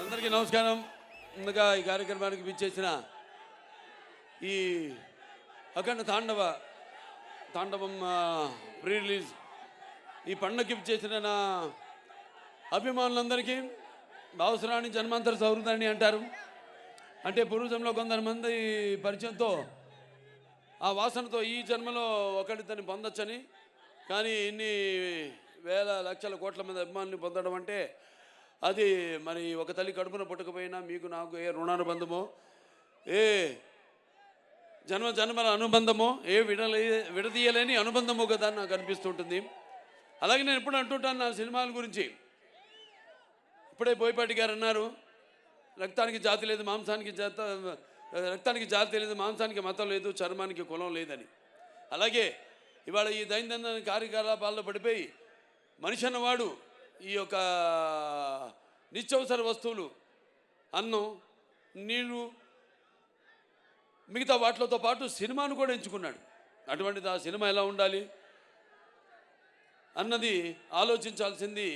అందరికీ నమస్కారం. ముందుగా ఈ కార్యక్రమానికి విచ్చేసిన ఈ అఖండ తాండవం ప్రీ రిలీజ్ ఈ పండుగకి విచ్చేసిన నా అభిమానులందరికీ అవసరాన్ని జన్మాంతర సౌహృదాన్ని అంటారు. అంటే పూర్వజంలో కొంతమంది పరిచయంతో ఆ వాసనతో ఈ జన్మలో ఒకరితోని పొందొచ్చని, కానీ ఇన్ని వేల లక్షల కోట్ల మంది అభిమానులు పొందడం అంటే అది మరి ఒక తల్లి కడుపున పుట్టకపోయినా మీకు నాకు ఏ రుణానుబంధమో, ఏ జన్మల అనుబంధమో, ఏ విడదీయలేని అనుబంధమో కదా నాకు అనిపిస్తుంటుంది. అలాగే నేను ఎప్పుడు అంటుంటాను నా సినిమాల గురించి. ఇప్పుడే బోయపాటి గారు అన్నారు, రక్తానికి జాతి లేదు, రక్తానికి జాతి లేదు, మాంసానికి మతం లేదు, చర్మానికి కులం లేదని. అలాగే ఇవాళ ఈ దైనందిన కార్యకలాపాల్లో పడిపోయి మనిషి అన్నవాడు ఈ యొక్క నిత్యవసర వస్తువులు, అన్నం, నీళ్ళు, మిగతా వాటితో పాటు సినిమాను కూడా ఎంచుకున్నాడు. అటువంటిది ఆ సినిమా ఎలా ఉండాలి అన్నది ఆలోచించాల్సింది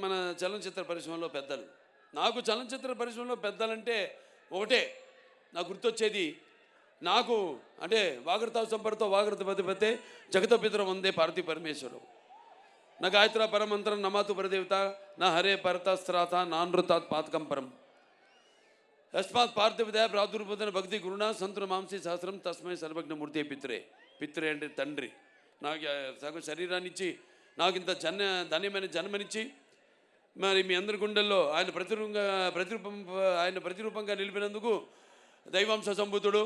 మన చలనచిత్ర పరిశ్రమలో పెద్దలు. నాకు చలనచిత్ర పరిశ్రమలో పెద్దలంటే ఒకటే నాకు గుర్తొచ్చేది, నాకు అంటే వాగర్తావు సంపర్తో వాగర్త పతిపతే జగత పితర వందే పార్వతీ పరమేశ్వరం నా గాయత్ర పరమంత్రం నమాతు పరదేవత నా హరే పరతస్త్రాత నానృతాత్ పాతకం పరం యస్మాత్ పార్థివదయ ప్రాదుర్బోధన భక్తి గురుణ సంతున మాంసీ సహస్రం తస్మై సర్వజ్ఞమూర్తి పిత్రే అంటే తండ్రి. నాకు సగం శరీరాన్ని ఇచ్చి నాకు ఇంత ధన్యమైన జన్మనిచ్చి మరి మీ అందరి గుండెల్లో ఆయన ప్రతిరూపంగా నిలిపినందుకు దైవాంశ సంభూతుడు,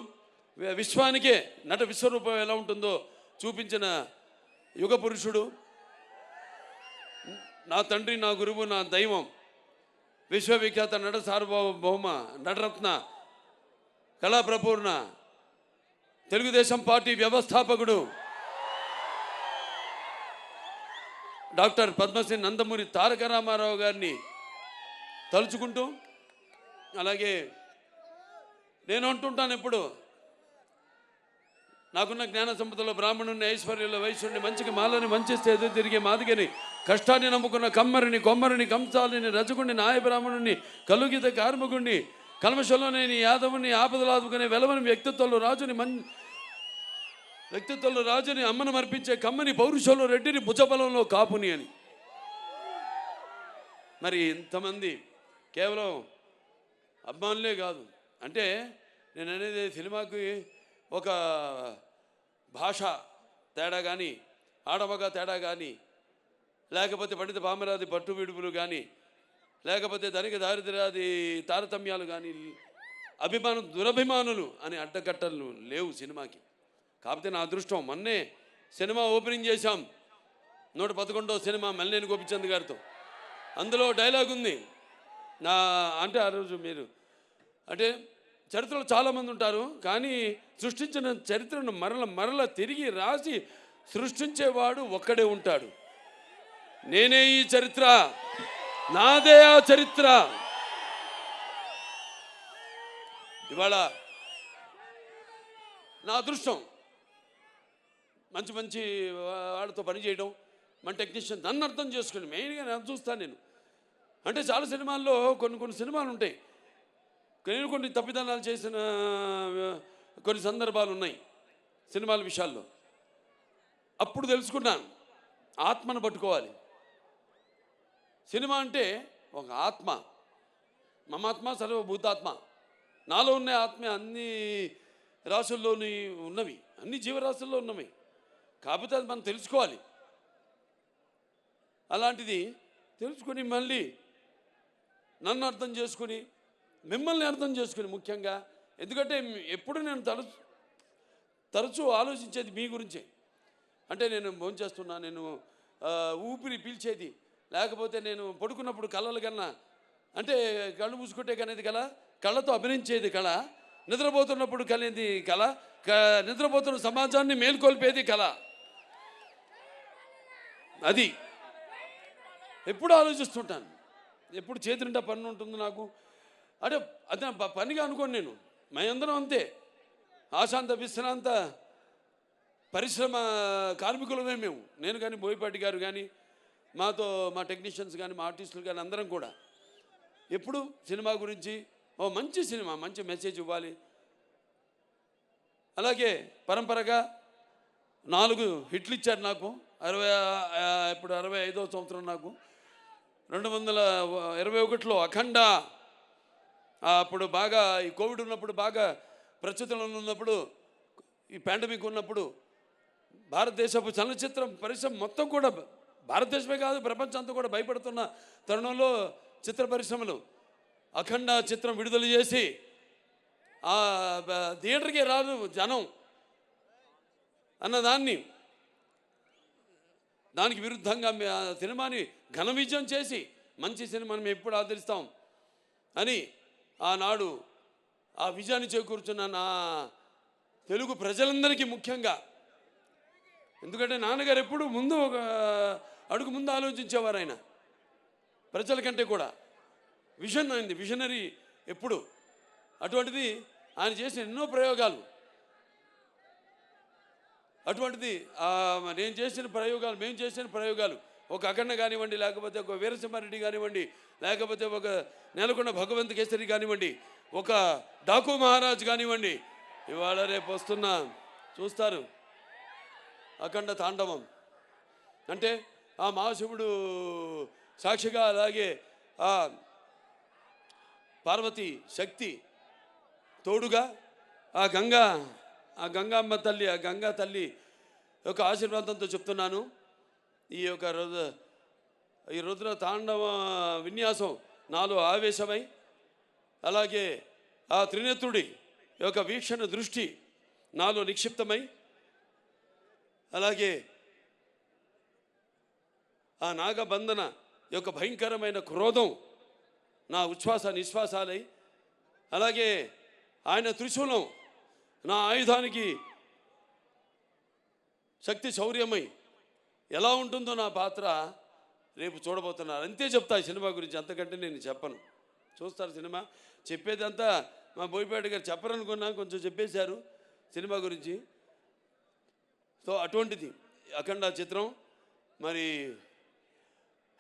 విశ్వానికే నట విశ్వరూపం ఎలా ఉంటుందో చూపించిన యుగ పురుషుడు, నా తండ్రి, నా గురువు, నా దైవం, విశ్వవిఖ్యాత నట సార్వభౌమ నటరత్న కళాప్రపూర్ణ తెలుగుదేశం పార్టీ వ్యవస్థాపకుడు డాక్టర్ పద్మశ్రీ నందమూరి తారక రామారావు గారిని తలుచుకుంటూ, అలాగే నేను అంటుంటాను ఎప్పుడు, నాకున్న జ్ఞాన సంపదలో బ్రాహ్మణుని, ఐశ్వర్యంలో వైశ్యుడిని, మంచికి మాలని, మంచిస్తే ఎదురు తిరిగే మాదిగని, కష్టాన్ని నమ్ముకున్న కమ్మరిని, కొమ్మరిని, కంసాలిని, రజకుడిని, నాయ బ్రాహ్మణుని, కలుగిత కార్మికుడిని, కల్మషంలోనేని యాదవుని, ఆపదలాదుకునే వెలవని వ్యక్తిత్వంలో రాజుని, అమ్మను మర్పించే కమ్మని, పౌరుషంలో రెడ్డిని, భుజబలంలో కాపుని అని. మరి ఇంతమంది కేవలం అభిమానులే కాదు. అంటే నేను అనేది సినిమాకి ఒక భాష తేడా కానీ, ఆడమగ తేడా కానీ, లేకపోతే పండిత పామరాది పట్టు విడుపులు కానీ, లేకపోతే ధనిక దారిద్ర్యాది తారతమ్యాలు కానీ, దురభిమానులు అనే అడ్డకట్టలు లేవు సినిమాకి. కాకపోతే నా అదృష్టం, మొన్నే సినిమా ఓపెనింగ్ చేశాం, 111వ సినిమా మల్లేని గోపిచంద్ గారితో. అందులో డైలాగ్ ఉంది అంటే ఆ రోజు మీరు అంటే చరిత్రలో చాలామంది ఉంటారు, కానీ సృష్టించిన చరిత్రను మరల తిరిగి రాసి సృష్టించేవాడు ఒక్కడే ఉంటాడు. నేనే ఈ చరిత్ర, నాదే ఆ చరిత్ర. ఇవాళ నా అదృష్టం మంచి వాళ్ళతో పనిచేయడం, మన టెక్నీషియన్ నన్ను అర్థం చేసుకుని మెయిన్గా నేను చూస్తాను. నేను అంటే చాలా సినిమాల్లో కొన్ని సినిమాలు ఉంటాయి, నేను కొన్ని తప్పిదనాలు చేసిన కొన్ని సందర్భాలు ఉన్నాయి సినిమాల విషయాల్లో. అప్పుడు తెలుసుకున్నాను, ఆత్మను పట్టుకోవాలి. సినిమా అంటే ఒక ఆత్మ, మమాత్మ సర్వభూతాత్మ. నాలో ఉన్న ఆత్మ అన్ని రాశుల్లోని ఉన్నవి, అన్ని జీవరాశుల్లో ఉన్నవి. కాకపోతే అది మనం తెలుసుకోవాలి. అలాంటిది తెలుసుకొని మళ్ళీ నన్ను అర్థం చేసుకుని, మిమ్మల్ని అర్థం చేసుకుని ముఖ్యంగా, ఎందుకంటే ఎప్పుడు నేను తరచూ ఆలోచించేది మీ గురించే. అంటే నేను భోంచేస్తున్నా, నేను ఊపిరి పీల్చేది, లేకపోతే నేను పడుకున్నప్పుడు కళలు కన్నా, అంటే కళ్ళు మూసుకుంటే కనేది కళ, కళ్ళతో అభినయించేది కళ, నిద్రపోతున్నప్పుడు కనేది కళ, నిద్రపోతున్న సమాజాన్ని మేల్కొల్పేది కళ. అది ఎప్పుడు ఆలోచిస్తుంటాను, ఎప్పుడు చేతి నిండా పని ఉంటుంది నాకు. అంటే అది పనిగా అనుకోండి, నేను మేమందరం అంతే, ఆశాంత విశ్రాంత పరిశ్రమ కార్మికులమే మేము. నేను కానీ, బోయపాటి గారు కానీ, మా టెక్నీషియన్స్ కానీ, మా ఆర్టిస్టులు కానీ అందరం కూడా ఎప్పుడు సినిమా గురించి మంచి సినిమా, మంచి మెసేజ్ ఇవ్వాలి. అలాగే పరంపరగా 4 హిట్లు ఇచ్చారు నాకు. ఇప్పుడు 65వ సంవత్సరం నాకు. 2021లో అఖండ, అప్పుడు బాగా ఈ కోవిడ్ ఉన్నప్పుడు, బాగా ప్రస్తుతంలో ఉన్నప్పుడు, ఈ పాండమిక్ ఉన్నప్పుడు భారతదేశపు చలనచిత్ర పరిశ్రమ మొత్తం కూడా, భారతదేశమే కాదు ప్రపంచం అంతా కూడా భయపడుతున్న తరుణంలో చిత్ర పరిశ్రమలు అఖండ చిత్రం విడుదల చేసి థియేటర్కే రాదు జనం అన్నదాన్ని, దానికి విరుద్ధంగా సినిమాని ఘన విజయం చేసి మంచి సినిమాని మేము ఎప్పుడు ఆదరిస్తాం అని ఆనాడు ఆ విజయాన్ని చేకూర్చున్న నా తెలుగు ప్రజలందరికీ ముఖ్యంగా, ఎందుకంటే నాన్నగారు ఎప్పుడు ముందు ఒక అడుగు ముందు ఆలోచించేవారు. ఆయన ప్రజల కంటే కూడా విజన్ అయింది, విజనరీ ఎప్పుడు. అటువంటిది ఆయన చేసిన ఎన్నో ప్రయోగాలు, అటువంటిది నేను చేసిన ప్రయోగాలు, మేము చేసిన ప్రయోగాలు, ఒక అఖండ కానివ్వండి, లేకపోతే ఒక వీరసింహారెడ్డి కానివ్వండి, లేకపోతే ఒక నెలకొండ భగవంత్ కేసరి కానివ్వండి, ఒక డాకు మహారాజ్ కానివ్వండి, ఇవాళ రేపు వస్తున్న చూస్తారు అఖండ తాండవం. అంటే ఆ మహాశివుడు సాక్షిగా, అలాగే ఆ పార్వతి శక్తి తోడుగా, ఆ గంగామ్మ తల్లి, ఆ గంగా తల్లి యొక్క ఆశీర్వాదంతో చెప్తున్నాను. ఈ రుద్ర తాండవ విన్యాసం నాలో ఆవేశమై, అలాగే ఆ త్రినేత్రుడి యొక్క వీక్షణ దృష్టి నాలో నిక్షిప్తమై, అలాగే ఆ నాగబంధన యొక్క భయంకరమైన క్రోధం నా ఉచ్ఛ్వాస నిశ్వాసాలై, అలాగే ఆయన త్రిశూలం నా ఆయుధానికి శక్తి శౌర్యమై ఎలా ఉంటుందో నా పాత్ర రేపు చూడబోతున్నారు. అంతే చెప్తా ఈ సినిమా గురించి, అంతకంటే నేను చెప్పను. చూస్తారు సినిమా. చెప్పేదంతా మా బోయపేట గారు చెప్పరనుకున్నా, కొంచెం చెప్పేశారు సినిమా గురించి. సో అటువంటిది అఖండ చిత్రం. మరి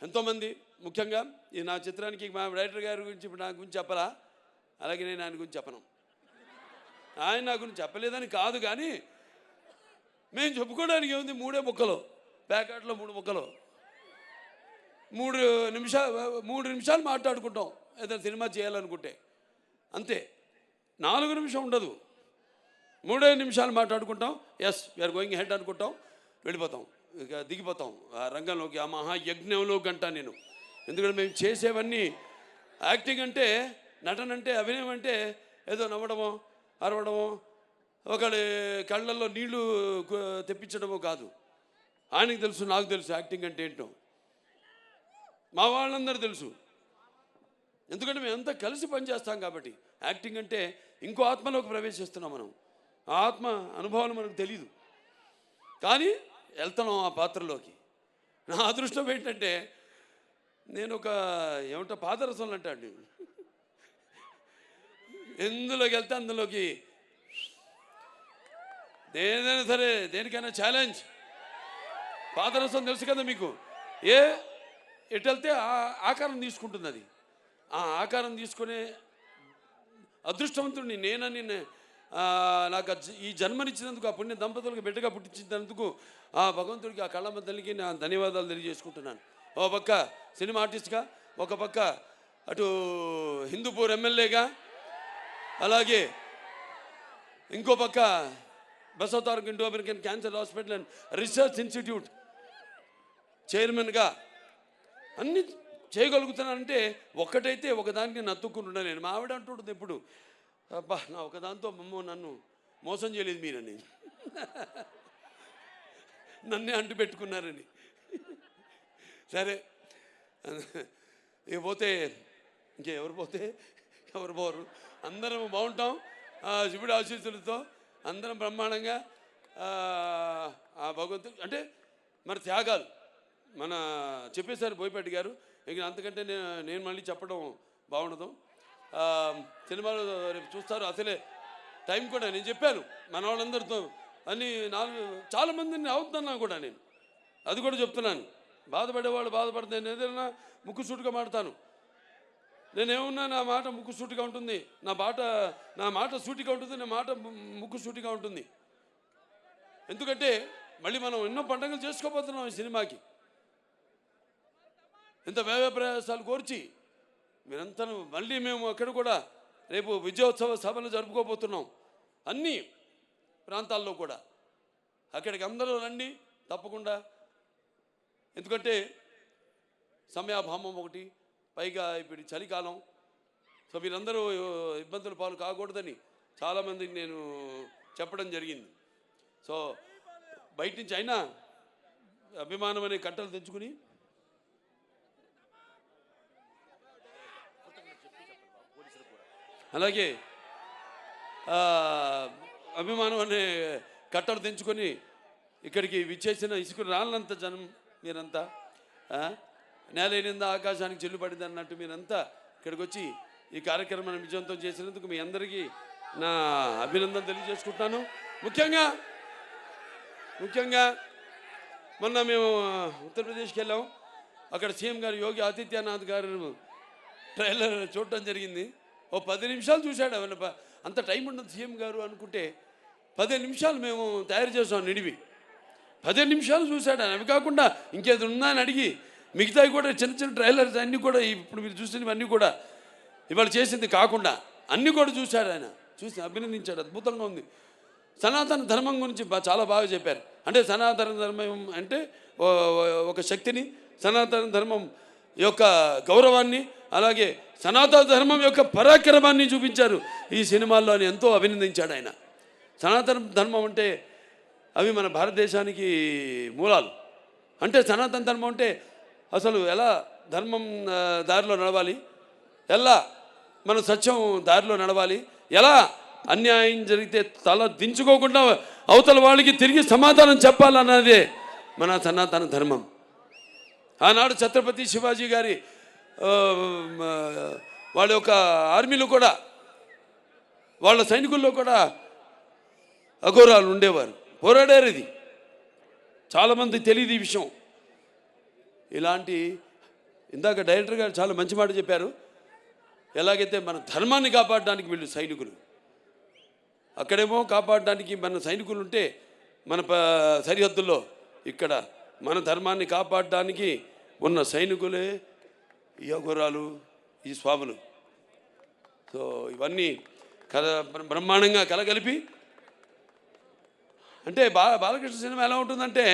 ఎంతోమంది, ముఖ్యంగా ఈ నా చిత్రానికి మా డైరెక్టర్ గారి గురించి ఇప్పుడు నా గురించి చెప్పరా, అలాగే నేను ఆయన గురించి చెప్పను. ఆయన నా గురించి చెప్పలేదని కాదు, కానీ మేము చెప్పుకోవడానికి ఏముంది, 3 ముక్కలు, ప్యాకెట్లో 3 ముక్కలు, 3 నిమిషాలు మాట్లాడుకుంటాం ఏదైనా సినిమా చేయాలనుకుంటే, అంతే. 4 నిమిషం ఉండదు, 3 నిమిషాలు మాట్లాడుకుంటాం. ఎస్ వీఆర్ గోయింగ్ హెడ్ అనుకుంటాం, వెళ్ళిపోతాం, ఇక దిగిపోతాం ఆ రంగంలోకి, ఆ మహాయజ్ఞంలోకి అంటా నేను. ఎందుకంటే మేము చేసేవన్నీ యాక్టింగ్ అంటే, నటన అంటే, అభినయం అంటే ఏదో నవ్వడమో అరవడమో ఒకళ్ళ కళ్ళల్లో నీళ్లు తెప్పించడమో కాదు. ఆయనకు తెలుసు, నాకు తెలుసు యాక్టింగ్ అంటే ఏంటో, మా వాళ్ళందరూ తెలుసు. ఎందుకంటే మేము అంతా కలిసి పనిచేస్తాం కాబట్టి. యాక్టింగ్ అంటే ఇంకో ఆత్మలోకి ప్రవేశిస్తున్నాం మనం, ఆ ఆత్మ అనుభవాలు మనకు తెలియదు, కానీ వెళ్తున్నాం ఆ పాత్రలోకి. నా అదృష్టం ఏంటంటే నేను ఒక పాదరసంలో అంటాడు, ఎందులోకి వెళ్తే అందులోకి, ఏదైనా సరే దేనికైనా ఛాలెంజ్. పాదరసం తెలుసు కదా మీకు, ఎటు వెళ్తే ఆకారం తీసుకుంటుంది. అది ఆ ఆకారం తీసుకునే అదృష్టవంతుడిని నేనని, నాకు ఈ జన్మనిచ్చినందుకు, ఆ పుణ్య దంపతులకు బిడ్డగా పుట్టించినందుకు ఆ భగవంతుడికి, ఆ కళ్ళమ్మ తల్లికి నా ధన్యవాదాలు తెలియజేసుకుంటున్నాను. ఒక పక్క సినిమా ఆర్టిస్ట్గా, ఒక పక్క అటు హిందూపూర్ ఎమ్మెల్యేగా, అలాగే ఇంకో పక్క Basavataraka Indo American cancer hospital and research institute చైర్మన్గా అన్నీ చేయగలుగుతున్నానంటే ఒక్కటైతే ఒకదానికి నేను అతుక్కుంటున్నా. నేను మా ఆవిడ అంటుంటుంది ఎప్పుడు, అబ్బా నా ఒకదాంతో నన్ను మోసం చేయలేదు మీరని, నన్నే అంటు పెట్టుకున్నారని. సరే ఇక పోతే ఇంకెవరు పోతే ఎవరు పోరు, అందరం బాగుంటాం శివుడి ఆశీస్సులతో, అందరం బ్రహ్మాండంగా. ఆ భగవంతుడు అంటే మన త్యాగాలు మన చెప్పేశారు బోయపాటి గారు, ఇక అంతకంటే నేను మళ్ళీ చెప్పడం బాగుండదు. సినిమాలో రేపు చూస్తారు. అసలే టైం కూడా నేను చెప్పాను మన వాళ్ళందరితో, అన్ని చాలామందిని అవుతున్నా కూడా నేను అది కూడా చెప్తున్నాను. బాధపడేవాళ్ళు బాధపడితే నేను ఏదైనా ముక్కు సూటుగా మాడతాను, నేనేమన్నా నా మాట ముక్కు సూటిగా ఉంటుంది, నా మాట సూటిగా ఉంటుంది, నా మాట ముక్కు సూటిగా ఉంటుంది. ఎందుకంటే మళ్ళీ మనం ఎన్నో పండుగలు చేసుకోబోతున్నాం ఈ సినిమాకి. ఇంత వ్యయ ప్రయాసాలు కోర్చి మీరంతా మళ్ళీ మేము అక్కడ కూడా రేపు విజయోత్సవ సభలు జరుపుకోబోతున్నాం అన్ని ప్రాంతాల్లో కూడా. అక్కడికి అందరూ రండి తప్పకుండా. ఎందుకంటే సమయాభావం ఒకటి, పైగా ఇప్పుడు చలికాలం. సో మీరందరూ ఇబ్బందుల పాలు కాకూడదని చాలామందికి నేను చెప్పడం జరిగింది. సో బయట నుంచి అయినా అభిమానం అనే కట్టలు తెంచుకుని అలాగే అభిమానం అనే కట్టలు తెంచుకొని ఇక్కడికి విచ్చేసిన ఇసుక రాళ్ళంత జనం మీరంతా, నేలైనంద ఆకాశానికి చెల్లుపడింది అన్నట్టు మీరంతా ఇక్కడికి వచ్చి ఈ కార్యక్రమాన్ని విజయవంతం చేసినందుకు మీ అందరికీ నా అభినందన తెలియజేసుకుంటున్నాను. ముఖ్యంగా మొన్న మేము ఉత్తరప్రదేశ్కి వెళ్ళాం. అక్కడ సీఎం గారు యోగి ఆదిత్యనాథ్ గారు ట్రైలర్ చూడటం జరిగింది. ఓ 10 నిమిషాలు చూశాడు. అవన్న అంత టైం ఉండదు సీఎం గారు అనుకుంటే 15 నిమిషాలు మేము తయారు చేసాం నిడివి. 15 నిమిషాలు చూశాడు ఆయన. అవి కాకుండా ఇంకేది ఉందా అని అడిగి మిగతావి కూడా చిన్న ట్రైలర్స్ అన్నీ కూడా ఇప్పుడు మీరు చూసినవన్నీ కూడా ఇవాళ చేసింది కాకుండా అన్నీ కూడా చూశాడు ఆయన. చూసి అభినందించాడు. అద్భుతంగా ఉంది. సనాతన ధర్మం గురించి చాలా బాగా చెప్పారు. అంటే సనాతన ధర్మం అంటే ఒక శక్తిని, సనాతన ధర్మం యొక్క గౌరవాన్ని, అలాగే సనాతన ధర్మం యొక్క పరాక్రమాన్ని చూపించారు ఈ సినిమాల్లో అని ఎంతో అభినందించాడు ఆయన. సనాతన ధర్మం అంటే అవి మన భారతదేశానికి మూలాలు. అంటే సనాతన ధర్మం అంటే అసలు ఎలా ధర్మం దారిలో నడవాలి, ఎలా మన సత్యం దారిలో నడవాలి, ఎలా అన్యాయం జరిగితే తల దించుకోకుండా అవతల వాళ్ళకి తిరిగి సమాధానం చెప్పాలన్నదే మన సనాతన ధర్మం. ఆనాడు ఛత్రపతి శివాజీ గారి వాళ్ళ యొక్క ఆర్మీలో కూడా, వాళ్ళ సైనికుల్లో కూడా అఘోరాలు ఉండేవారు, పోరాడారు. ఇది చాలామంది తెలియదు ఈ విషయం. ఇలాంటి ఇందాక డైరెక్టర్ గారు చాలా మంచి మాట చెప్పారు. ఎలాగైతే మన ధర్మాన్ని కాపాడడానికి వీళ్ళు సైనికులు, అక్కడేమో కాపాడడానికి మన సైనికులు ఉంటే మన సరిహద్దుల్లో, ఇక్కడ మన ధర్మాన్ని కాపాడడానికి ఉన్న సైనికులే ఈ అఘోరాలు, ఈ స్వాములు. సో ఇవన్నీ బ్రహ్మాండంగా కలగలిపి, అంటే బాలకృష్ణ సినిమా ఎలా ఉంటుందంటే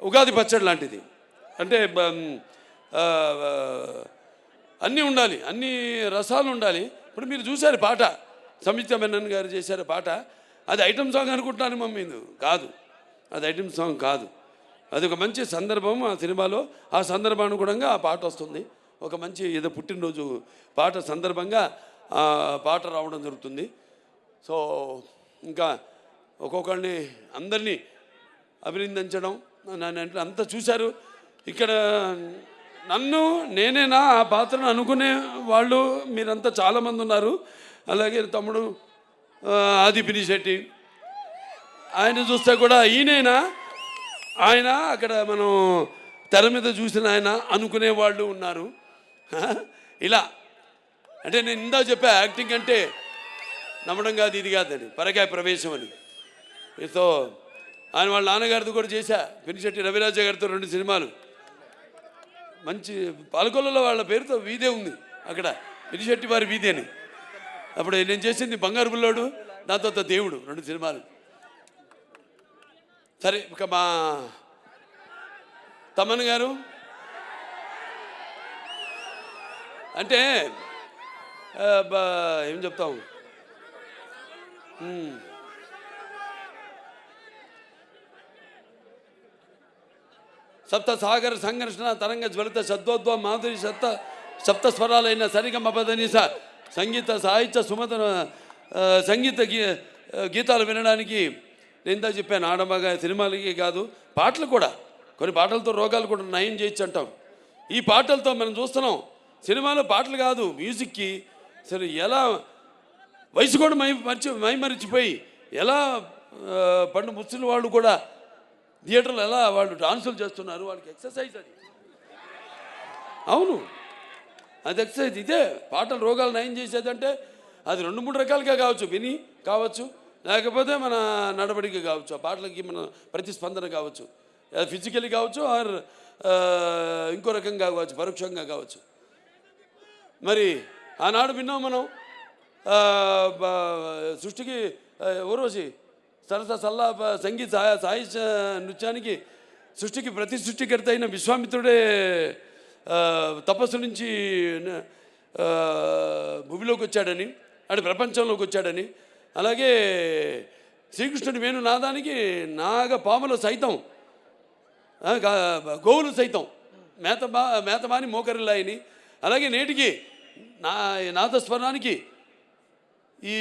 ఉగాది పచ్చడి లాంటిది. అంటే అన్నీ ఉండాలి, అన్ని రసాలు ఉండాలి. ఇప్పుడు మీరు చూశారు పాట, సంయుక్త మెనన్ గారు చేశారు పాట. అది ఐటమ్ సాంగ్ అనుకుంటున్నాను మమ్మీ, కాదు, అది ఐటమ్ సాంగ్ కాదు. అది ఒక మంచి సందర్భం ఆ సినిమాలో. ఆ సందర్భానుగుణంగా ఆ పాట వస్తుంది. ఒక మంచి ఏదో పుట్టినరోజు పాట సందర్భంగా ఆ పాట రావడం జరుగుతుంది. సో ఇంకా ఒక్కొక్కరిని అందరినీ అభినందించడం, నన్ను అంతా చూశారు. ఇక్కడ నన్ను నేనేనా ఆ పాత్రను అనుకునే వాళ్ళు మీరంతా చాలామంది ఉన్నారు. అలాగే తమ్ముడు ఆది పినిశెట్టి, ఆయన చూస్తే కూడా ఈయనైనా ఆయన అక్కడ మనం తెర మీద చూసిన ఆయన అనుకునే వాళ్ళు ఉన్నారు. ఇలా అంటే నేను ఇందా చెప్పా, యాక్టింగ్ అంటే నమ్మడం కాదు, ఇది కాదని, పరకాయ ప్రవేశం అని. సో ఆయన వాళ్ళ నాన్నగారితో కూడా చేశా, పినిశెట్టి రవిరాజ గారితో 2 సినిమాలు. మంచి పాలకొల్లలో వాళ్ళ పేరుతో వీధే ఉంది అక్కడ, పినిశెట్టి వారి వీధి అని. అప్పుడు నేను చేసింది బంగారు బుల్లోడు, దాంతో దేవుడు, 2 సినిమాలు. సరే ఇక మా తమన్ గారు అంటే ఏం చెప్తాం, సప్త సాగర సంఘర్షణ తరంగ జ్వలిత శబ్దోద్వ మాధురి సప్త స్వరాలైన సరిగమ పదనిస సంగీత సాహిత్య సుమత సంగీత గీతాలు వినడానికి నేను ఇందా చెప్పాను. ఆడమగా సినిమాలకి కాదు, పాటలు కూడా, కొన్ని పాటలతో రోగాలు కూడా నయం చేయొచ్చు అంటాం. ఈ పాటలతో మనం చూస్తున్నాం. సినిమాలో పాటలు కాదు, మ్యూజిక్కి సరే ఎలా వయసు కూడా మైమరిచిపోయి ఎలా పండు ముసలి వాళ్ళు కూడా థియేటర్లో ఎలా వాళ్ళు డాన్సులు చేస్తున్నారు, వాళ్ళకి ఎక్సర్సైజ్ అది. అవును, అది ఎక్సర్సైజ్. ఇదే పాటలు రోగాలు నయం చేసేదంటే అది 2-3 రకాలుగా కావచ్చు. విని కావచ్చు, లేకపోతే మన నడవడిక కావచ్చు, ఆ పాటలకి మన ప్రతిస్పందన కావచ్చు, ఫిజికలీ కావచ్చు, ఆర్ ఇంకో రకంగా కావచ్చు, పరోక్షంగా కావచ్చు. మరి ఆనాడు విన్నాం మనం సృష్టికి ఊర్వశి సరస సల్లా సంగీత సాహిత్య నృత్యానికి సృష్టికి ప్రతి సృష్టికర్త అయిన విశ్వామిత్రుడే తపస్సు నుంచి భూమిలోకి వచ్చాడని, అటు ప్రపంచంలోకి వచ్చాడని, అలాగే శ్రీకృష్ణుడి వేణు నాదానికి పాములు సైతం, గోవులు సైతం మేతమాని మోకరిల్లాయని, అలాగే నేటికి నాదస్వరానికి ఈ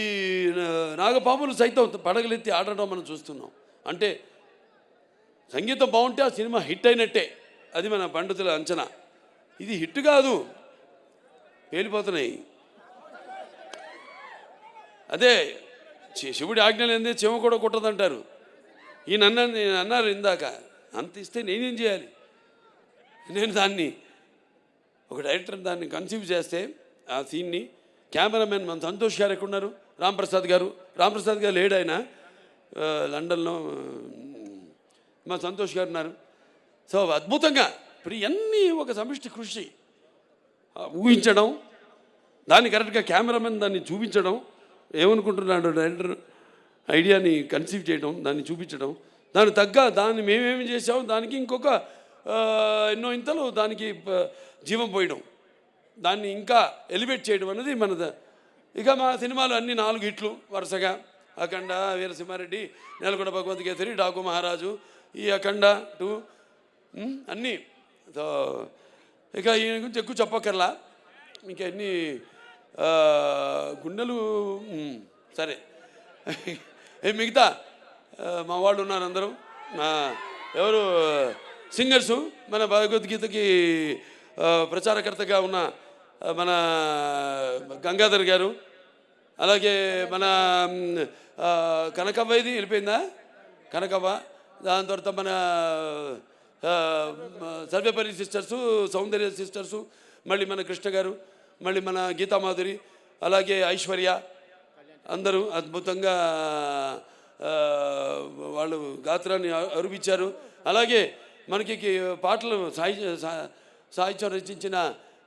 నాగపాములు సైతం పడగలెత్తి ఆడటం మనం చూస్తున్నాం. అంటే సంగీతం బాగుంటే ఆ సినిమా హిట్ అయినట్టే, అది మన పండితుల అంచనా. ఇది హిట్ కాదు, పేలిపోతున్నాయి. అదే శివుడి ఆజ్ఞలు ఏంది, చెమ కూడా కుట్టదంటారు. ఈయన అన్నారు ఇందాక, అంత ఇస్తే నేనేం చేయాలి? నేను దాన్ని ఒక డైరెక్టర్ దాన్ని కన్సీవ్ చేస్తే ఆ సీన్ని కెమెరామెన్ మన సంతోష్ గారు ఎక్కడున్నారు, రాంప్రసాద్ గారు లేడు, ఆయన లండన్లో మా సంతోష్ గారు ఉన్నారు. సో అద్భుతంగా ఇప్పుడు ఇవన్నీ ఒక సమిష్టి కృషి, ఊహించడం, దాన్ని కరెక్ట్గా కెమెరామెన్ దాన్ని చూపించడం, ఏమనుకుంటున్నాడు డైరెక్టర్ ఐడియాని కన్సీవ్ చేయడం, దాన్ని చూపించడం, దాన్ని మేమేమి చేసాము, దానికి ఇంకొక ఎన్నో ఇంతలు దానికి జీవం పోయడం, దాన్ని ఇంకా ఎలివేట్ చేయడం అనేది మనది. ఇక మా సినిమాలు అన్నీ 4 హిట్లు వరుసగా, అఖండ, వీరసింహారెడ్డి, నేలకొండ భగవంత్ కేసరి, డాకు మహారాజు, ఈ అఖండ 2 అన్నీ. సో ఇక ఈయన గురించి ఎక్కువ చెప్పక్కర్లా, ఇంకా ఎన్ని గుండెలు సరే. మిగతా మా వాళ్ళు ఉన్నారు అందరూ, ఎవరు సింగర్సు, మన భగవద్గీతకి ప్రచారకర్తగా ఉన్న మన గంగాధర్ గారు, అలాగే మన కనకవ్వ, ఇది వెళ్ళిపోయిందా కనకవ్వ, దాని తర్వాత మన సర్వేపల్లి సిస్టర్సు, సౌందర్య సిస్టర్సు, మళ్ళీ మన కృష్ణ గారు, మళ్ళీ మన గీతామాధురి, అలాగే ఐశ్వర్య, అందరూ అద్భుతంగా వాళ్ళు గాత్రాన్ని అరుపించారు. అలాగే మనకి పాటలు సాహిత్యం రచించిన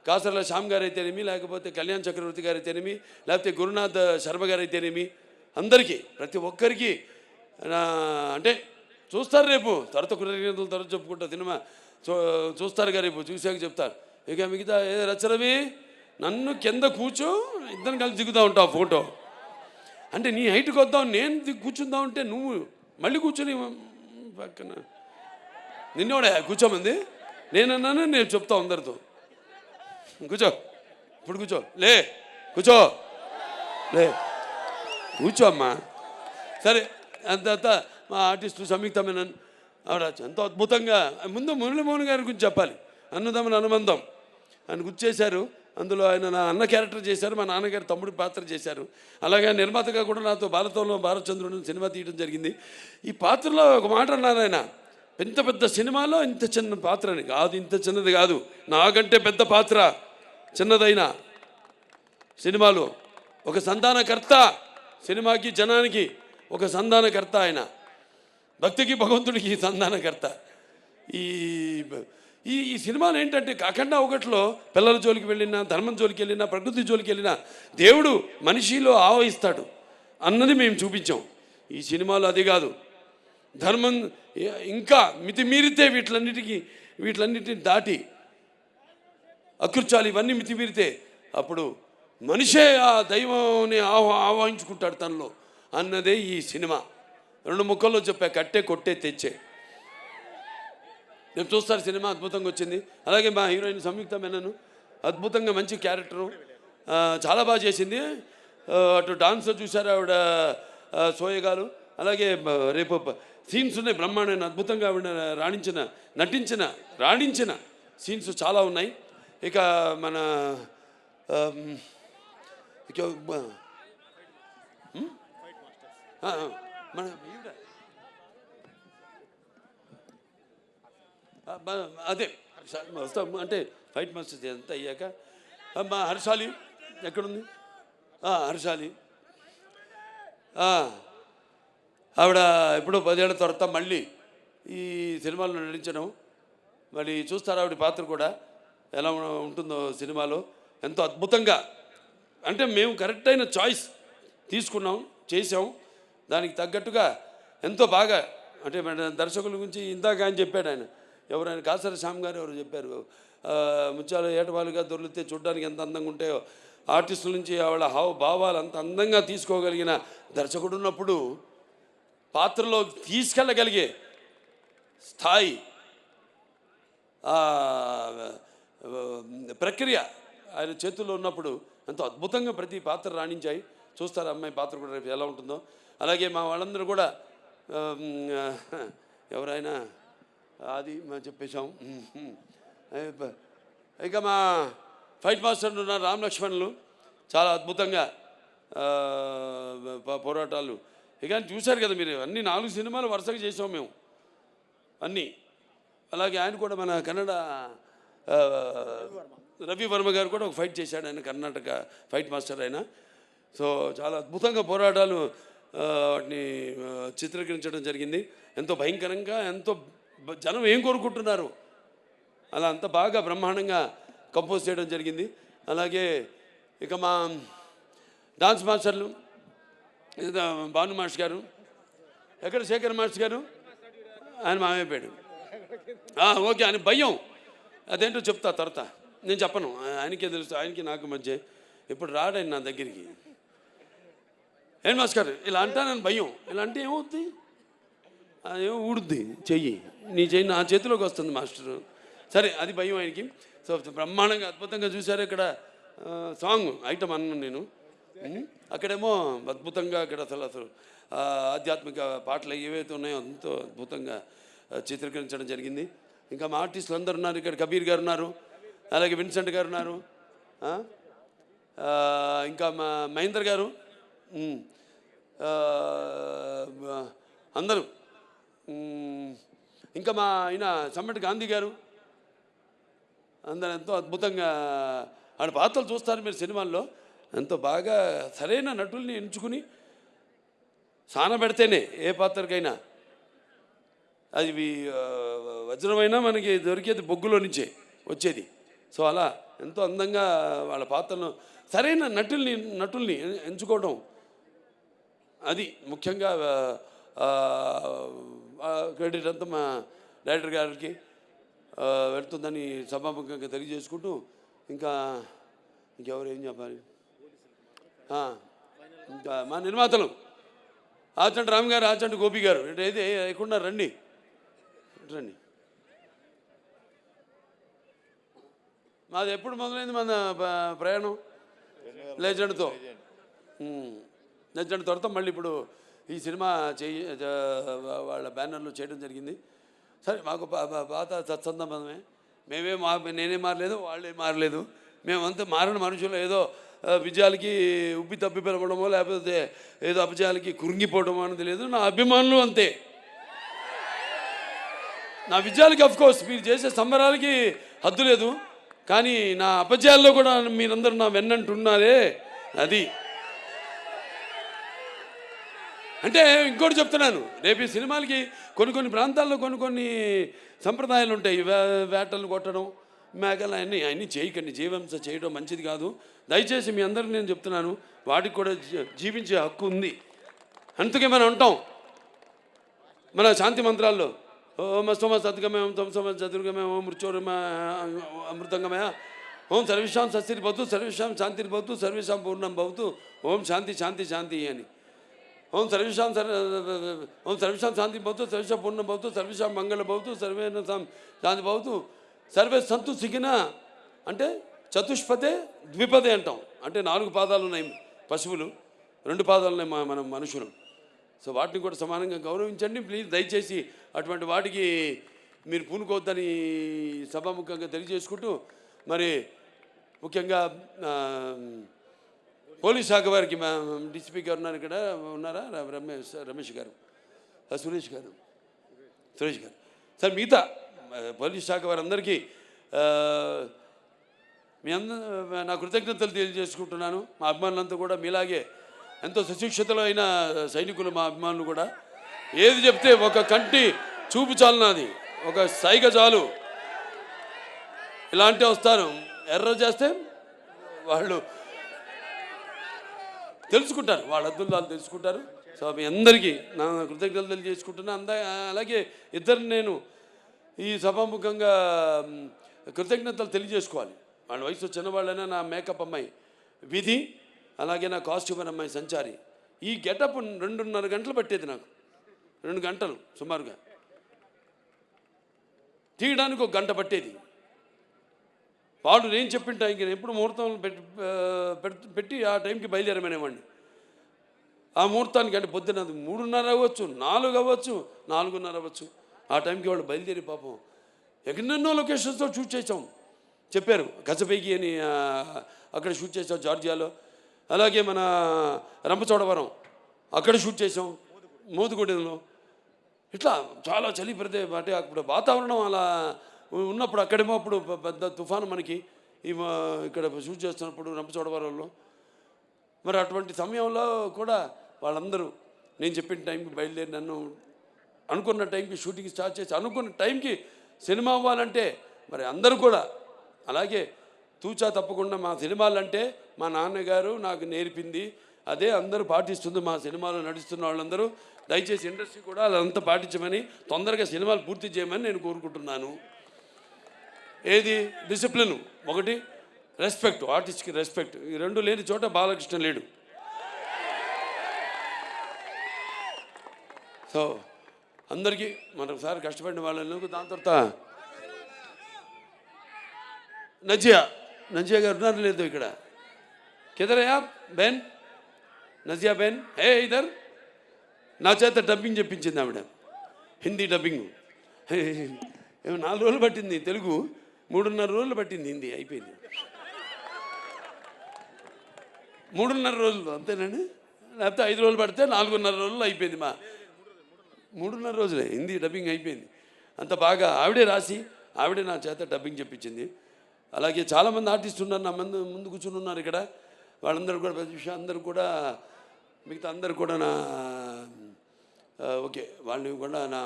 కాసర్ల శ్యామ్ గారు అయితేనేమి, లేకపోతే కళ్యాణ్ చక్రవర్తి గారు అయితేనేమి, లేకపోతే గురునాథ్ శర్మ గారు అయితేనేమి, అందరికీ ప్రతి ఒక్కరికి అంటే చూస్తారు రేపు, తర్వాత కృతజ్ఞతలు తర్వాత చెప్పుకుంటా సినిమా చూస్తారు కదా, రేపు చూసాక చెప్తారు. ఇక మిగతా రచరవి నన్ను కింద కూర్చో, ఇద్దరం కలిసి దిగుతూ ఉంటావు ఫోటో. అంటే నీ హైట్కి వద్దాం, నేను కూర్చుందాం అంటే నువ్వు మళ్ళీ కూర్చొని పక్కన నిన్నోడే కూర్చోమంది, నేనన్నాను, నేను చెప్తా అందరితో, కూర్చో ఇప్పుడు కూర్చో, కూర్చో కూర్చో అమ్మా. సరే, అంత మా ఆర్టిస్టు సంయుక్త మేనన్ ఆవిడ ఎంతో అద్భుతంగా, ముందు మురళీమోహన్ గారి గురించి చెప్పాలి. అన్నదమ్ముల అనుబంధం ఆయన గుర్తు చేశారు. అందులో ఆయన నా అన్న క్యారెక్టర్ చేశారు, మా నాన్నగారు తమ్ముడి పాత్ర చేశారు. అలాగే నిర్మాతగా కూడా నాతో బాలచంద్రుడు సినిమా తీయడం జరిగింది. ఈ పాత్రలో ఒక మాట అన్నారు ఆయన, ఇంత పెద్ద సినిమాలో ఇంత చిన్న పాత్ర అని కాదు, ఇంత చిన్నది కాదు, నాకంటే పెద్ద పాత్ర చిన్నదైన సినిమాలో ఒక సంధానకర్త, సినిమాకి జనానికి ఒక సంధానకర్త, ఆయన భక్తికి భగవంతుడికి సంధానకర్త. ఈ ఈ సినిమాలు ఏంటంటే అఖండ 1లో పిల్లల జోలికి వెళ్ళినా, ధర్మం జోలికి వెళ్ళినా, ప్రకృతి జోలికి వెళ్ళినా దేవుడు మనిషిలో ఆవహిస్తాడు అన్నది మేము చూపించాం. ఈ సినిమాలో అది కాదు, ధర్మం ఇంకా మితిమీరితే వీటిలన్నిటిని దాటి అకృత్యాలు ఇవన్నీ మితిమీరితే అప్పుడు మనిషే ఆ దైవాన్ని ఆవాహించుకుంటాడు తనలో అన్నదే ఈ సినిమా. 2 ముక్కల్లో చెప్పా, కట్టే కొట్టే తెచ్చే. నేను చూస్తారు సినిమా అద్భుతంగా వచ్చింది. అలాగే మా హీరోయిన్ సంయుక్త మేనన్ అద్భుతంగా మంచి క్యారెక్టరు, చాలా బాగా చేసింది. అటు డాన్స్ చూశారు ఆవిడ సోయగారు. అలాగే రేపు సీన్స్ ఉన్నాయి బ్రహ్మాండమైన, అద్భుతంగా ఆవిడ రాణించిన సీన్స్ చాలా ఉన్నాయి. ఇక మన మన అదే వస్తాం అంటే ఫైట్ మాస్టర్స్ అంతా అయ్యాక మా హర్షాలి ఎక్కడుంది? హర్షాలి ఆవిడ ఎప్పుడో 10 ఏళ్ల తర్వాత మళ్ళీ ఈ సినిమాలో నటించడం, మరి చూస్తారు ఆవిడ పాత్ర కూడా ఎలా ఉంటుందో సినిమాలో. ఎంతో అద్భుతంగా, అంటే మేము కరెక్ట్ అయిన చాయిస్ తీసుకున్నాం, చేసాం, దానికి తగ్గట్టుగా ఎంతో బాగా. అంటే దర్శకుల గురించి ఇందాక ఆయన చెప్పాడు, ఎవరైనా కాసర శ్యామ్ గారు ఎవరు చెప్పారు, ముత్యాలు ఏటవాలుగా దొరికితే చూడడానికి ఎంత అందంగా ఉంటాయో, ఆర్టిస్టుల నుంచి వాళ్ళ భావాలు అంత అందంగా తీసుకోగలిగిన దర్శకుడు ఉన్నప్పుడు పాత్రలో తీసుకెళ్ళగలిగే స్థాయి, ప్రక్రియ ఆయన చేతుల్లో ఉన్నప్పుడు ఎంతో అద్భుతంగా ప్రతి పాత్ర రాణించాయి. చూస్తారు అమ్మాయి పాత్ర కూడా రేపు ఎలా ఉంటుందో. అలాగే మా వాళ్ళందరూ కూడా ఎవరైనా అది చెప్పేశాం. ఇక మా ఫైట్ మాస్టర్లు ఉన్న రామ్ లక్ష్మణులు చాలా అద్భుతంగా పోరాటాలు. ఇక చూశారు కదా మీరు, అన్ని 4 సినిమాలు వరుసగా చేసాం మేము అన్నీ. అలాగే ఆయన కూడా మన కన్నడ రవి వర్మ గారు కూడా ఒక ఫైట్ చేశాడు, ఆయన కర్ణాటక ఫైట్ మాస్టర్ ఆయన. సో చాలా అద్భుతంగా పోరాటాలు వాటిని చిత్రీకరించడం జరిగింది. ఎంతో భయంకరంగా, ఎంతో జనం ఏం కోరుకుంటున్నారు అలా అంత బాగా బ్రహ్మాండంగా కంపోజ్ చేయడం జరిగింది. అలాగే ఇక మా డాన్స్ మాస్టర్లు భాను మాస్టర్ గారు, ఎక్కడ శేఖర్ మాస్టర్ గారు, ఆయన మామైపోయాడు. ఓకే, ఆయన భయం అదేంటో చెప్తా తర్వాత, నేను చెప్పను, ఆయనకే తెలుసు, ఆయనకి నాకు మధ్య. ఇప్పుడు రాడాయన నా దగ్గరికి, ఏం మాస్టర్ ఇలా అంటానని భయం, ఇలా అంటే ఏమవుద్ది, అదేమో ఊడుద్ది చెయ్యి, నీ చెయ్యి నా చేతిలోకి వస్తుంది మాస్టరు, సరే అది భయం ఆయనకి. సో బ్రహ్మాండంగా అద్భుతంగా చూశారు. ఇక్కడ సాంగ్ ఐటమ్ అన్నాను నేను, అక్కడేమో అద్భుతంగా అక్కడ అసలు ఆధ్యాత్మిక పాటలు ఏవైతే ఉన్నాయో ఎంతో అద్భుతంగా చిత్రీకరించడం జరిగింది. ఇంకా మా ఆర్టిస్టులు అందరు ఉన్నారు, ఇక్కడ కబీర్ గారు ఉన్నారు, అలాగే విన్సెంట్ గారు ఉన్నారు, ఇంకా మా మహేందర్ గారు, అందరూ, ఇంకా మా ఆయన సమ్మటి గాంధీ గారు, అందరూ ఎంతో అద్భుతంగా ఆడ పాత్రలు చూస్తారు మీరు సినిమాల్లో. ఎంతో బాగా సరైన నటుల్ని ఎంచుకుని సానబెడితేనే ఏ పాత్రకైనా అది వజ్రమైనా మనకి దొరికేది బొగ్గులో నుంచే వచ్చేది. సో అలా ఎంతో అందంగా వాళ్ళ పాత్రలను సరైన నటుల్ని ఎంచుకోవడం, అది ముఖ్యంగా క్రెడిట్ అంతా మా డైరెక్టర్ గారికి వెళ్తుందని సభాముఖంగా తెలియజేసుకుంటూ, ఇంకెవరు ఏం చెప్పాలి, ఇంకా మా నిర్మాతలు ఆచంటి రామ్ గారు, ఆచంటి గోపి గారు, అయితే ఎక్కడున్నా రండి. మాది ఎప్పుడు మొదలైంది మన ప్రయాణం? లెజెండ్తో తర్వాత మళ్ళీ ఇప్పుడు ఈ సినిమా వాళ్ళ బ్యానర్లో చేయడం జరిగింది. సరే, మాకు పాత సత్సంబంధమే, నేనే మారలేదు, వాళ్ళే మారలేదు, మేమంతా మారిన మనుషులు. ఏదో విజయాలకి ఉబ్బి తప్పి పిలవడమో లేకపోతే ఏదో అపజయాలకి కురింగిపోవడమో అనేది లేదు. నా అభిమానులు అంతే. నా విజయాలకి అఫ్కోర్స్ మీరు చేసే సంబరాలకి హద్దు లేదు, కానీ నా అపజయాల్లో కూడా మీరందరూ నా వెన్నంటున్నారే, అది. అంటే ఇంకోటి చెప్తున్నాను, రేపు ఈ సినిమాలకి కొన్ని ప్రాంతాల్లో కొన్ని సంప్రదాయాలు ఉంటాయి. వేటలు కొట్టడం, మేకలు, అవన్నీ చేయకండి. జీవంశ చేయడం మంచిది కాదు. దయచేసి మీ అందరికీ నేను చెప్తున్నాను, వాటికి కూడా జీవించే హక్కు ఉంది. అందుకే మనం అంటాం మన శాంతి మంత్రాల్లో, ఓం అస్తమ సద్గమయ, ఓం తమసమ చతుర్గమయ, ఓం మృత్యోర్మ అమృతంగమయ, ఓం సర్వేషాం సస్తిర్భవతు, సర్వేషాం శాంతిర్భవతు, సర్వేషాం పూర్ణం భవతు, ఓం శాంతి శాంతి శాంతి అని. ఓం సర్వేషాం శాంతి భవతు, సర్వేషాం పూర్ణం భవతు, సర్వేషాం మంగళ భవతు, సర్వేషాం శాంతి భవతు, సర్వే సంతు సిగిన. అంటే చతుష్పదే ద్విపదే అంటాం. అంటే 4 పాదాలు ఉన్నాయి పశువులు, 2 పాదాలు ఉన్నాయి మనం మనుషులు. సో వాటిని కూడా సమానంగా గౌరవించండి ప్లీజ్. దయచేసి అటువంటి వాటికి మీరు పూనుకోవద్దని సభాముఖంగా తెలియజేసుకుంటూ, మరి ముఖ్యంగా పోలీస్ శాఖ వారికి మా డిసిపి గారు ఉన్నారు, ఇక్కడ ఉన్నారా, రమేష్ గారు, సురేష్ గారు సార్, మిగతా పోలీస్ శాఖ వారందరికీ మీ నా కృతజ్ఞతలు తెలియజేసుకుంటున్నాను. మా అభిమానులంతా కూడా మీలాగే ఎంతో సుశిక్షితులు అయిన సైనికులు మా అభిమానులు కూడా. ఏది చెప్తే ఒక కంటి చూపు చాలు, నాది ఒక సైగ చాలు, ఇలాంటి వస్తారు. ఎర్ర చేస్తే వాళ్ళు తెలుసుకుంటారు, వాళ్ళ అద్దులు వాళ్ళు తెలుసుకుంటారు. సో మీ అందరికీ నా కృతజ్ఞతలు తెలియజేసుకుంటున్నా. అలాగే ఇద్దరు నేను ఈ సభాముఖంగా కృతజ్ఞతలు తెలియజేసుకోవాలి. వాళ్ళ వయసు చిన్నవాళ్ళైనా నా మేకప్ అమ్మాయి విధి, అలాగే నా కాస్ట్యూమర్ అమ్మాయి సంచారి. ఈ గెటప్ 2.5 గంటలు పట్టేది నాకు, 2 గంటలు సుమారుగా తీయడానికి, 1 గంట పట్టేది. వాడు నేను చెప్పిన టైంకి ఎప్పుడు ముహూర్తం పెట్టి ఆ టైంకి బయలుదేరమనేవాడిని. ఆ ముహూర్తానికి అంటే పొద్దున 3:30 అవ్వచ్చు, 4 అవ్వచ్చు, 4:30 అవ్వచ్చు. ఆ టైంకి వాళ్ళు బయలుదేరి పాపం ఎక్కడెన్నో లొకేషన్స్తో షూట్ చేసాం. చెప్పారు కచపేకి అని అక్కడ షూట్ చేసాం జార్జియాలో, అలాగే మన రంపచోడవరం అక్కడ షూట్ చేసాం, మోదుగూడెంలో. ఇట్లా చాలా చలి అంటే అప్పుడు వాతావరణం అలా ఉన్నప్పుడు, అక్కడేమో అప్పుడు పెద్ద తుఫాను మనకి ఇక్కడ షూట్ చేస్తున్నప్పుడు రంపచోడవరంలో. మరి అటువంటి సమయంలో కూడా వాళ్ళందరూ నేను చెప్పిన టైంకి బయలుదేరి నన్ను అనుకున్న టైంకి షూటింగ్ స్టార్ట్ చేసి అనుకున్న టైంకి సినిమా అవ్వాలంటే మరి అందరూ కూడా అలాగే తూచా తప్పకుండా మా సినిమాలంటే మా నాన్నగారు నాకు నేర్పింది అదే అందరూ పాటిస్తుంది. మా సినిమాలో నడుస్తున్న వాళ్ళందరూ దయచేసి ఇండస్ట్రీ కూడా అదంతా పాటించమని, తొందరగా సినిమాలు పూర్తి చేయమని నేను కోరుకుంటున్నాను. ఏది డిసిప్లిన్ ఒకటి, రెస్పెక్ట్, ఆర్టిస్ట్కి రెస్పెక్ట్, ఈ 2 లేని చోట బాలకృష్ణ లేడు. సో అందరికీ మరొకసారి కష్టపడిన వాళ్ళకు. దాని తర్వాత నజియా గారు ఉన్నారు లేదు ఇక్కడ, కిదరయా బెన్, నజియా బెన్ హే ఇదర్. నా చేత డబ్బింగ్ చెప్పించింది ఆవిడ, హిందీ డబ్బింగ్. 4 రోజులు పట్టింది తెలుగు, 3.5 రోజులు పట్టింది హిందీ, అయిపోయింది. 3.5 రోజులు అంతేనండి, లేకపోతే 5 రోజులు పడితే 4.5 రోజులు అయిపోయింది. 3.5 రోజులే హిందీ డబ్బింగ్ అయిపోయింది. అంత బాగా ఆవిడే రాసి ఆవిడే నా చేత డబ్బింగ్ చెప్పించింది. అలాగే చాలామంది ఆర్టిస్టులు ఉన్నారు నా ముందు కూర్చుని ఉన్నారు ఇక్కడ. వాళ్ళందరూ కూడా ప్రతి విషయం అందరూ కూడా మిగతా అందరూ కూడా నా ఓకే వాళ్ళని కూడా నా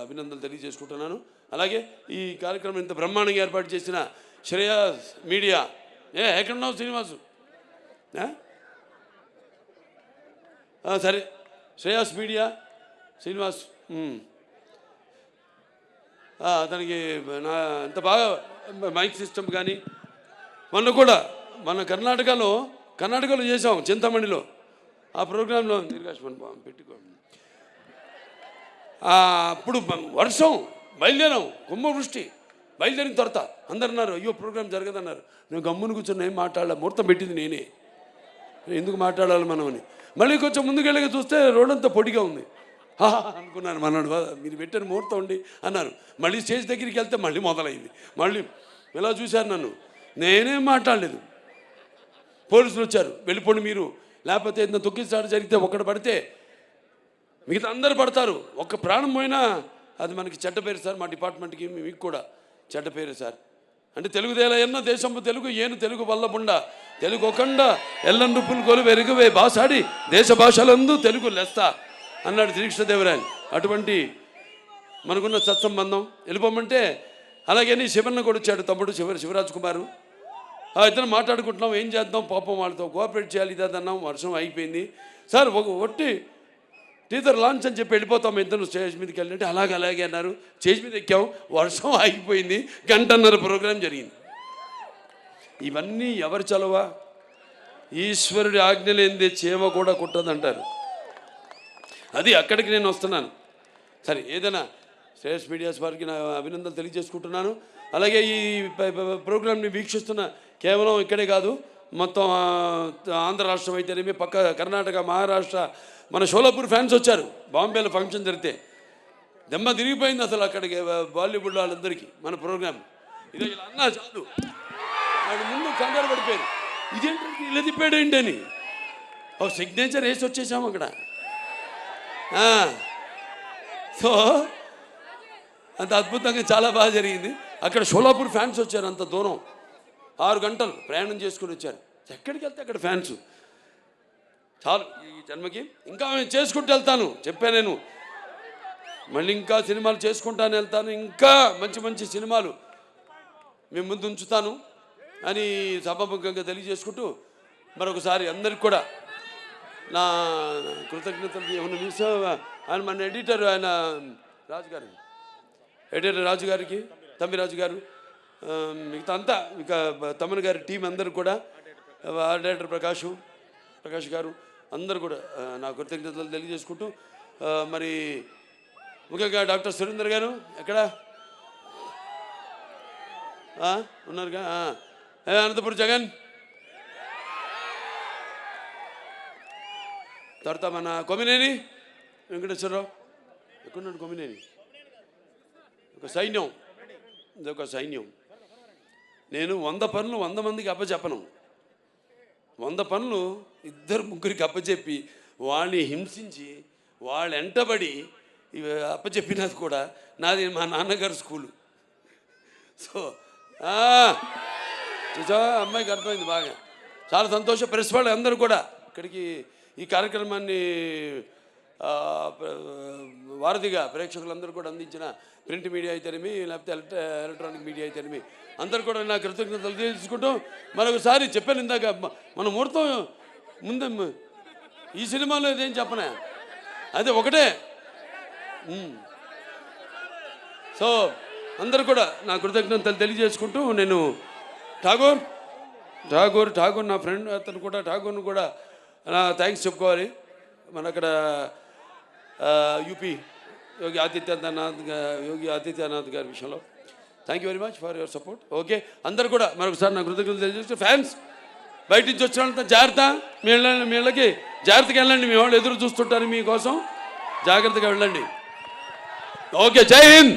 అభినందనలు తెలియజేసుకుంటున్నాను. అలాగే ఈ కార్యక్రమం ఇంత బ్రహ్మాండంగా ఏర్పాటు చేసిన శ్రేయాస్ మీడియా, ఎక్కడున్నావు శ్రీనివాసు? సరే, శ్రేయాస్ మీడియా శ్రీనివాస్, అతనికి నా ఎంత బాగా మైక్ సిస్టమ్ కానీ, మొన్న కూడా మన కర్ణాటకలో చేసాం చింతామణిలో. ఆ ప్రోగ్రాంలో పెట్టుకో అప్పుడు వర్షం, బయలుదేరాం, కుంభవృష్టి, బయలుదేరిన తర్వాత అందరు అన్నారు అయ్యో ప్రోగ్రాం జరగదన్నారు. నేను గమ్మును కూర్చొని ఏం మాట్లాడాల, ముహూర్తం పెట్టింది నేనే, ఎందుకు మాట్లాడాలి మనం అని. మళ్ళీ కొంచెం ముందుకెళ్ళగా చూస్తే రోడ్ అంతా పొడిగా ఉంది. అనుకున్నాను, మన్నాడు మీరు పెట్టిన ముహూర్తం ఉండి అన్నారు. మళ్ళీ స్టేజ్ దగ్గరికి వెళ్తే మళ్ళీ మొదలైంది. మళ్ళీ ఇలా చూశారు నన్ను, నేనేం మాట్లాడలేదు. పోలీసులు వచ్చారు, వెళ్ళిపోండి మీరు, లేకపోతే ఏదైనా తొక్కిసాడు జరిగితే ఒక్కడు పడితే మిగతా అందరు పడతారు, ఒక్క ప్రాణం పోయినా అది మనకి చెడ్డ పేరు సార్, మా డిపార్ట్మెంట్కి మీకు కూడా చెడ్డ పేరు సార్. అంటే తెలుగుదేలా ఎన్నో దేశంపు తెలుగు ఏను తెలుగు వల్లబుండ తెలుగు ఒకండ ఎల్లం రుప్పులు కొలువు ఎరుగువే బాసాడి దేశ భాషలందు తెలుగు లెస్త అన్నాడు శ్రీకృష్ణదేవరాయలు. అటువంటి మనకున్న సత్సంబంధం వెళ్ళిపోమంటే. అలాగే శివన్న కూడా వచ్చాడు, తమ్ముడు శివరాజ్ కుమారు. ఇద్దరు మాట్లాడుకుంటున్నాం, ఏం చేద్దాం పాపం వాళ్ళతో కోఆపరేట్ చేయాలి ఇదన్నాం. వర్షం అయిపోయింది సార్, ఒట్టి టీజర్ లాంచ్ అని చెప్పి వెళ్ళిపోతాం ఇద్దరు స్టేజ్ మీదకి వెళ్ళంటే అలాగే అన్నారు. స్టేజ్ మీద ఎక్కాం, వర్షం ఆగిపోయింది, 1.5 గంట ప్రోగ్రాం జరిగింది. ఇవన్నీ ఎవరు చలవా? ఈశ్వరుడి ఆజ్ఞ లేనిదే చేమ కూడా కుట్టదంటారు. అది అక్కడికి నేను వస్తున్నాను. సరే, ఏదైనా శ్రేయస్ మీడియాస్ వారికి నా అభినందనలు తెలియజేసుకుంటున్నాను. అలాగే ఈ ప్రోగ్రాంని వీక్షిస్తున్న కేవలం ఇక్కడే కాదు, మొత్తం ఆంధ్ర రాష్ట్రం అయితేనేమి, పక్క కర్ణాటక, మహారాష్ట్ర, మన షోలాపూర్ ఫ్యాన్స్ వచ్చారు. బాంబేలో ఫంక్షన్ జరిగితే దెమ్మ తిరిగిపోయింది అసలు అక్కడికి బాలీవుడ్ వాళ్ళందరికీ మన ప్రోగ్రాం. ఇదో ఇలా అన్నా చాలు, వాడు ముందు కంగారు పడిపోయారు, ఇదేంటి ఇలా తిప్పాడేంటి అని. ఒక సిగ్నేచర్ వేసి వచ్చేసాము అక్కడ. సో అంత అద్భుతంగా చాలా బాగా జరిగింది. అక్కడ షోలాపూర్ ఫ్యాన్స్ వచ్చారు అంత దూరం. 6 గంటలు ప్రయాణం చేసుకుని వచ్చారు. ఎక్కడికి వెళ్తే అక్కడ ఫ్యాన్స్. చాలు ఈ జన్మకి, ఇంకా నేను చేసుకుంటూ వెళ్తాను చెప్పాను నేను. మళ్ళీ ఇంకా సినిమాలు చేసుకుంటాను వెళ్తాను, ఇంకా మంచి మంచి సినిమాలు మేము ముందు ఉంచుతాను అని సభాముఖంగా తెలియజేసుకుంటూ మరొకసారి అందరికి కూడా నా కృతజ్ఞతలు. ఏమన్నా మిస్ ఆయన మన ఎడిటర్ ఆయన రాజుగారు, ఎడిటర్ రాజు గారికి, తమ్మిరాజు గారు, మిగతా అంతా ఇక తమ్మన్ గారి టీం అందరు కూడా, డైరెక్టర్ ప్రకాష్ గారు అందరూ కూడా నా కృతజ్ఞతలు తెలియజేసుకుంటూ మరి ముఖ్యంగా డాక్టర్ సురేందర్ గారు ఎక్కడ ఉన్నారుగా, అనంతపురం జగన్, తర్వాత మన కొమ్మినేని వెంకటేశ్వరరావు ఎక్కడున్నాడు, కొమ్మినేని, ఒక సైన్యం, ఇదొక సైన్యం. నేను 100 పనులు 100 మందికి అప్పచెప్పను. 100 పనులు 2-3 అప్పచెప్పి వాళ్ళని హింసించి వాళ్ళు వెంటబడి అప్పచెప్పినది కూడా నాది మా నాన్నగారు స్కూలు. సో చూసా అమ్మాయికి అర్థమైంది బాగా. చాలా సంతోషం. ప్రెస్ వాళ్ళు అందరూ కూడా ఇక్కడికి ఈ కార్యక్రమాన్ని వారధిగా ప్రేక్షకులందరూ కూడా అందించిన ప్రింట్ మీడియా అయితేనేమి, లేకపోతే ఎలక్ట్రానిక్ మీడియా అయితేనేమి అందరూ కూడా నా కృతజ్ఞతలు తెలుసుకుంటూ మరొకసారి చెప్పాను ఇందాక, మన ముహూర్తం ముందే ఈ సినిమాలో ఇదేం చెప్పనా, అదే ఒకటే. సో అందరూ కూడా నా కృతజ్ఞతలు తెలియజేసుకుంటూ నేను ఠాగూర్ నా ఫ్రెండ్, అతను కూడా ఠాగూర్ను కూడా నా థ్యాంక్స్ చెప్పుకోవాలి. మన అక్కడ యూపీ యోగి ఆదిత్యనాథ్ గారి విషయంలో thank you very much for your support. Okay, అందరూ కూడా మరొకసారి నా కృతజ్ఞతలు తెలియజేస్తూ, ఫ్యాన్స్ బయట నుంచి వచ్చిన వాళ్ళంతా జాగ్రత్త, మీ ఇళ్ళకి జాగ్రత్తగా వెళ్ళండి, మీ వాళ్ళు ఎదురు చూస్తుంటారు మీకోసం, జాగ్రత్తగా వెళ్ళండి. ఓకే, జై హింద్.